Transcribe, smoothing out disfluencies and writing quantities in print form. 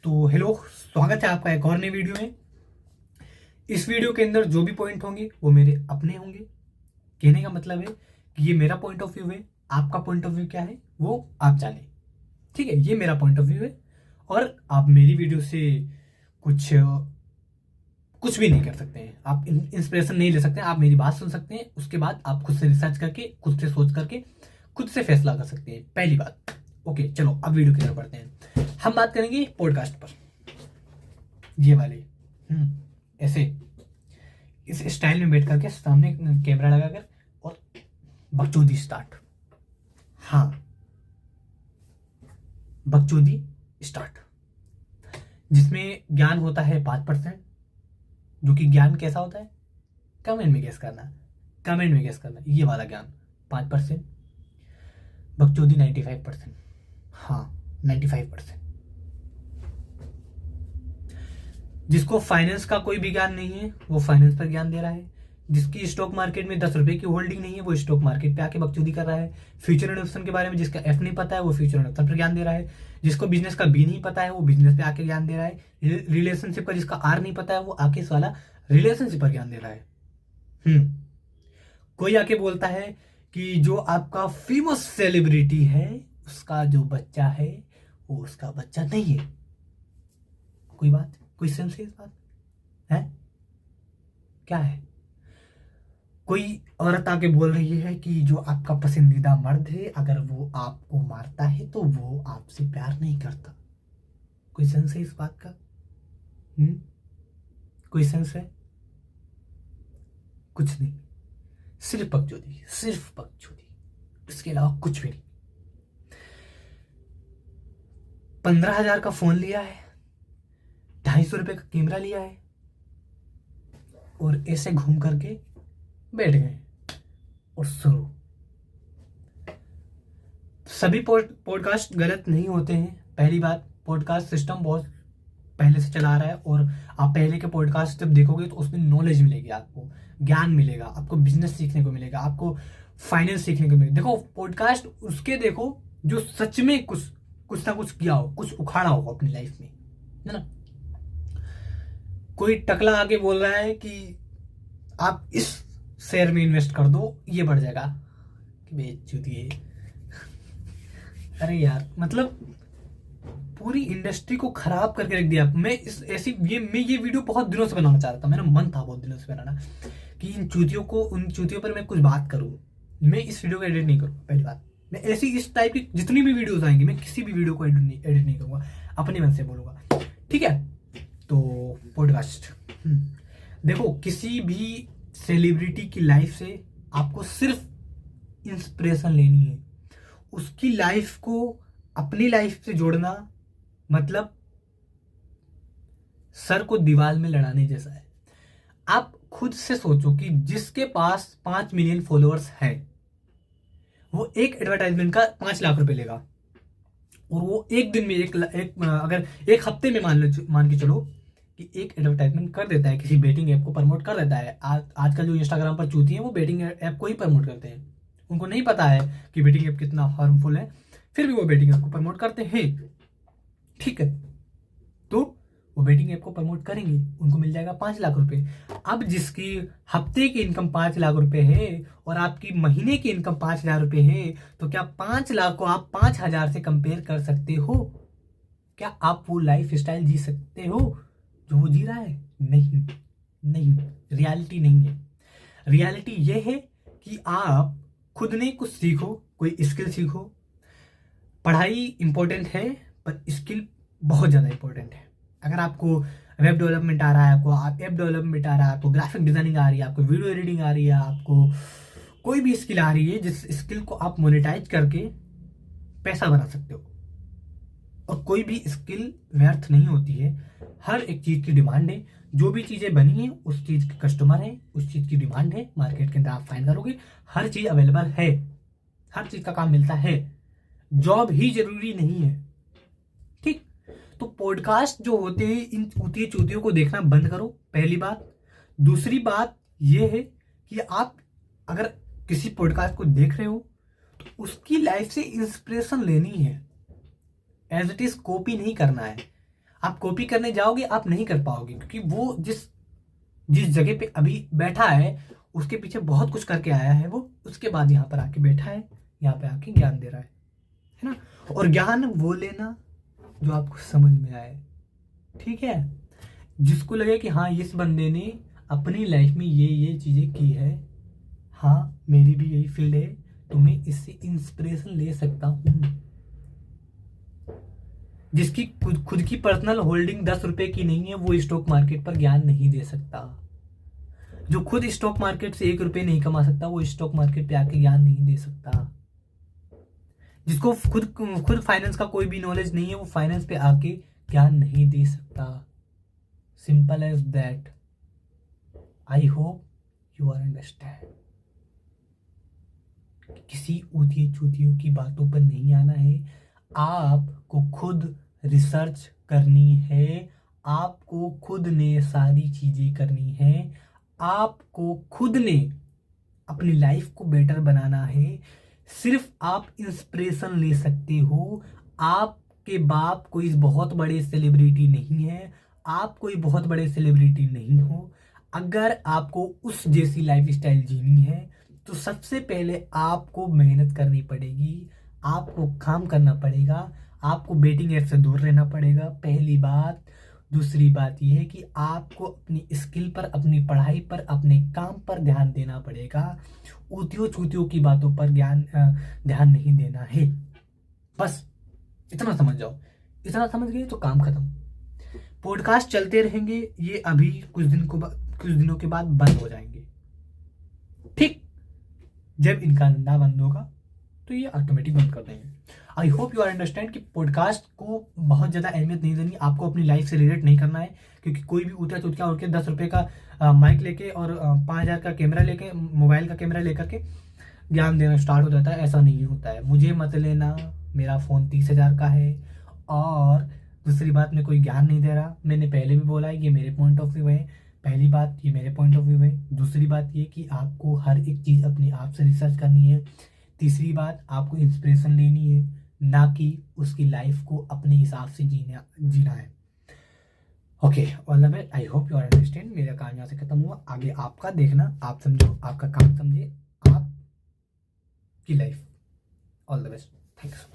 तो हेलो, स्वागत है आपका एक और नई वीडियो में। इस वीडियो के अंदर जो भी पॉइंट होंगे वो मेरे अपने होंगे। कहने का मतलब है कि ये मेरा पॉइंट ऑफ व्यू है, आपका पॉइंट ऑफ व्यू क्या है वो आप जाने। ठीक है, ये मेरा पॉइंट ऑफ व्यू है और आप मेरी वीडियो से कुछ कुछ भी नहीं कर सकते हैं। आप इंस्पिरेशन नहीं ले सकते हैं। आप मेरी बात सुन सकते हैं, उसके बाद आप खुद से रिसर्च करके, खुद से सोच करके, खुद से फैसला कर सकते हैं। पहली बात। ओके, चलो अब वीडियो की तरफ बढ़ते हैं। हम बात करेंगे पॉडकास्ट पर। ये वाले ऐसे इस स्टाइल में बैठ करके सामने कैमरा लगाकर और बकचोदी स्टार्ट। हाँ, बकचोदी स्टार्ट, जिसमें ज्ञान होता है 5%। जो कि ज्ञान कैसा होता है, कमेंट में गेस करना, कमेंट में गेस करना। ये वाला ज्ञान 5%, बकचोदी 95%। हाँ, 95%। जिसको फाइनेंस का कोई भी ज्ञान नहीं है वो फाइनेंस पर ज्ञान दे रहा है। जिसकी स्टॉक मार्केट में 10 रुपए की होल्डिंग नहीं है वो स्टॉक मार्केट पे आके बकचोदी कर रहा है। फ्यूचर इन्वेस्टमेंट के बारे में जिसका एफ नहीं पता है वो फ्यूचर इन्वेस्टमेंट पर ज्ञान दे रहा है। जिसको बिजनेस का बी नहीं पता है वो बिजनेस पे आके ज्ञान दे रहा है। रिलेशनशिप का जिसका आर नहीं पता है वो आके इस वाला रिलेशनशिप पर ज्ञान दे रहा है। कोई आके बोलता है कि जो आपका फेमस सेलिब्रिटी है उसका जो बच्चा है वो उसका बच्चा नहीं है। कोई बात, कोई सेंस है इस बात है? क्या है? कोई औरत आके बोल रही है कि जो आपका पसंदीदा मर्द है अगर वो आपको मारता है तो वो आपसे प्यार नहीं करता। कोई सेंस है इस बात का? कोई सेंस है? कुछ नहीं, सिर्फ बकचोदी, सिर्फ बकचोदी, इसके अलावा कुछ भी नहीं। 15,000 का फोन लिया है, 250 रुपए का कैमरा लिया है और ऐसे घूम करके बैठ गए और शुरू। सभी पॉडकास्ट गलत नहीं होते हैं। पहली बात, पॉडकास्ट सिस्टम बहुत पहले से चला आ रहा है और आप पहले के पॉडकास्ट जब देखोगे तो उसमें नॉलेज मिलेगी, आपको ज्ञान मिलेगा, आपको बिजनेस सीखने को मिलेगा, आपको फाइनेंस सीखने को मिलेगा। देखो पॉडकास्ट उसके देखो जो सच में कुछ ना कुछ किया हो, कुछ उखाड़ा हो अपनी लाइफ में, है ना। कोई टकला आके बोल रहा है कि आप इस शेयर में इन्वेस्ट कर दो, ये बढ़ जाएगा, कि बेचूतिए। अरे यार, मतलब पूरी इंडस्ट्री को खराब करके रख दिया। मैं ये वीडियो बहुत दिनों से बनाना चाह रहा था, मेरा मन था बहुत दिनों से बनाना कि उन चूतियों पर मैं कुछ बात करूं। मैं इस वीडियो को एडिट नहीं करूँ। पहली बात, मैं ऐसी इस टाइप की जितनी भी वीडियोस आएंगी मैं किसी भी वीडियो को एडिट नहीं करूंगा, अपने मन से बोलूंगा। ठीक है, तो पॉडकास्ट देखो, किसी भी सेलिब्रिटी की लाइफ से आपको सिर्फ इंस्पिरेशन लेनी है। उसकी लाइफ को अपनी लाइफ से जोड़ना मतलब सर को दीवार में लड़ाने जैसा है। आप खुद से सोचो कि जिसके पास 5 मिलियन फॉलोअर्स हैं वो एक एडवर्टाइजमेंट का 5 लाख रुपए लेगा और वो एक दिन में अगर एक हफ्ते में मान के चलो कि एक एडवर्टाइजमेंट कर देता है, किसी बेटिंग ऐप को प्रमोट कर देता है। आजकल जो इंस्टाग्राम पर चूती हैं वो बेटिंग ऐप को ही प्रमोट करते हैं। उनको नहीं पता है कि बेटिंग ऐप कितना हार्मफुल है, फिर भी वो बेटिंग ऐप को प्रमोट करते हैं। ठीक है, तो वो बेटिंग ऐप को प्रमोट करेंगे, उनको मिल जाएगा 5 लाख रुपए। अब जिसकी हफ्ते की इनकम 5 लाख रुपए है और आपकी महीने की इनकम 5 लाख रुपए है, तो क्या 5 लाख को आप 5,000 से कंपेयर कर सकते हो? क्या आप वो लाइफ स्टाइल जी सकते हो जो वो जी रहा है? नहीं, नहीं, रियलिटी नहीं है। रियलिटी ये है कि आप खुद ने कुछ सीखो, कोई स्किल सीखो। पढ़ाई इंपॉर्टेंट है पर स्किल बहुत ज़्यादा इंपॉर्टेंट है। अगर आपको वेब डेवलपमेंट आ रहा है, आपको ऐप डेवलपमेंट आ रहा है, आपको ग्राफिक डिजाइनिंग आ रही है, आपको वीडियो एडिटिंग आ रही है, आपको कोई भी स्किल आ रही है जिस स्किल को आप मोनेटाइज करके पैसा बना सकते हो। और कोई भी स्किल व्यर्थ नहीं होती है, हर एक चीज की डिमांड है। जो भी चीजें बनी है उस चीज के कस्टमर है, उस चीज की डिमांड है, मार्केट के अंदर आप फाइंड करोगे, हर चीज अवेलेबल है, हर चीज का काम मिलता है। जॉब ही जरूरी नहीं है। ठीक, तो पॉडकास्ट जो होते हैं इन ऊती चूतियों को देखना बंद करो, पहली बात। दूसरी बात यह है कि आप अगर किसी पॉडकास्ट को देख रहे हो तो उसकी लाइफ से इंस्पिरेशन लेनी है, एज इट इज कॉपी नहीं करना है। आप कॉपी करने जाओगे आप नहीं कर पाओगे, क्योंकि वो जिस जगह पे अभी बैठा है उसके पीछे बहुत कुछ करके आया है वो, उसके बाद यहाँ पर आके बैठा है, यहाँ पे आके ज्ञान दे रहा है ना। और ज्ञान वो लेना जो आपको समझ में आए, ठीक है। जिसको लगे कि हाँ इस बंदे ने अपनी लाइफ में ये चीजें की है, हाँ मेरी भी यही फील्ड है, तो मैं इससे इंस्पिरेशन ले सकता हूँ। जिसकी खुद की पर्सनल होल्डिंग 10 रुपए की नहीं है वो स्टॉक मार्केट पर ज्ञान नहीं दे सकता। जो खुद स्टॉक मार्केट से 1 रुपए नहीं कमा सकता वो स्टॉक मार्केट पे आके ज्ञान नहीं दे सकता। जिसको खुद फाइनेंस का कोई भी नॉलेज नहीं है वो फाइनेंस पे आके ज्ञान नहीं दे सकता। Simple as that. I hope you are understand. किसी ऊतिये चूतियों की बातों पर नहीं आना है, आपको खुद रिसर्च करनी है, आपको खुद ने सारी चीजें करनी है, आपको खुद ने अपनी लाइफ को बेटर बनाना है। सिर्फ आप इंस्पिरेशन ले सकते हो। आपके बाप कोई बहुत बड़े सेलिब्रिटी नहीं है, आप कोई बहुत बड़े सेलिब्रिटी नहीं हो। अगर आपको उस जैसी लाइफ स्टाइल जीनी है तो सबसे पहले आपको मेहनत करनी पड़ेगी, आपको काम करना पड़ेगा, आपको बेटिंग ऐप से दूर रहना पड़ेगा, पहली बात। दूसरी बात यह है कि आपको अपनी स्किल पर, अपनी पढ़ाई पर, अपने काम पर ध्यान देना पड़ेगा। ऊतियों चूतियों की बातों पर ध्यान नहीं देना है। बस इतना समझ जाओ। इतना समझ गए तो काम खत्म। पॉडकास्ट चलते रहेंगे, ये अभी कुछ दिनों के बाद बंद हो जाएंगे। ठीक जब इनका धंधा बंद होगा तो ये ऑटोमेटिक बंद कर देंगे। I hope you are understand कि पॉडकास्ट को बहुत ज़्यादा अहमियत नहीं देनी, आपको अपनी लाइफ से रिलेट नहीं करना है। क्योंकि कोई भी ऊँचा चुटका उठ के 10 रुपये का माइक लेके और 5,000 का कैमरा लेके, मोबाइल का कैमरा लेकर के ज्ञान देना स्टार्ट हो जाता है। ऐसा नहीं होता है। मुझे मत लेना, मेरा फ़ोन 30,000 का है। और दूसरी बात, मैं कोई ज्ञान नहीं दे रहा। मैंने पहले भी बोला है, ये मेरे पॉइंट ऑफ व्यू है। पहली बात ये मेरे पॉइंट ऑफ व्यू है। दूसरी बात ये कि आपको हर एक चीज़ अपने आप से रिसर्च करनी है। तीसरी बात, आपको इंस्पिरेशन लेनी है, ना कि उसकी लाइफ को अपने हिसाब से जीना है। Okay, all the best. I hope you are understand. मेरा काम यहाँ से खत्म हुआ, आगे आपका देखना, आप समझो, आपका काम समझे, आपकी life. All the best. Thanks.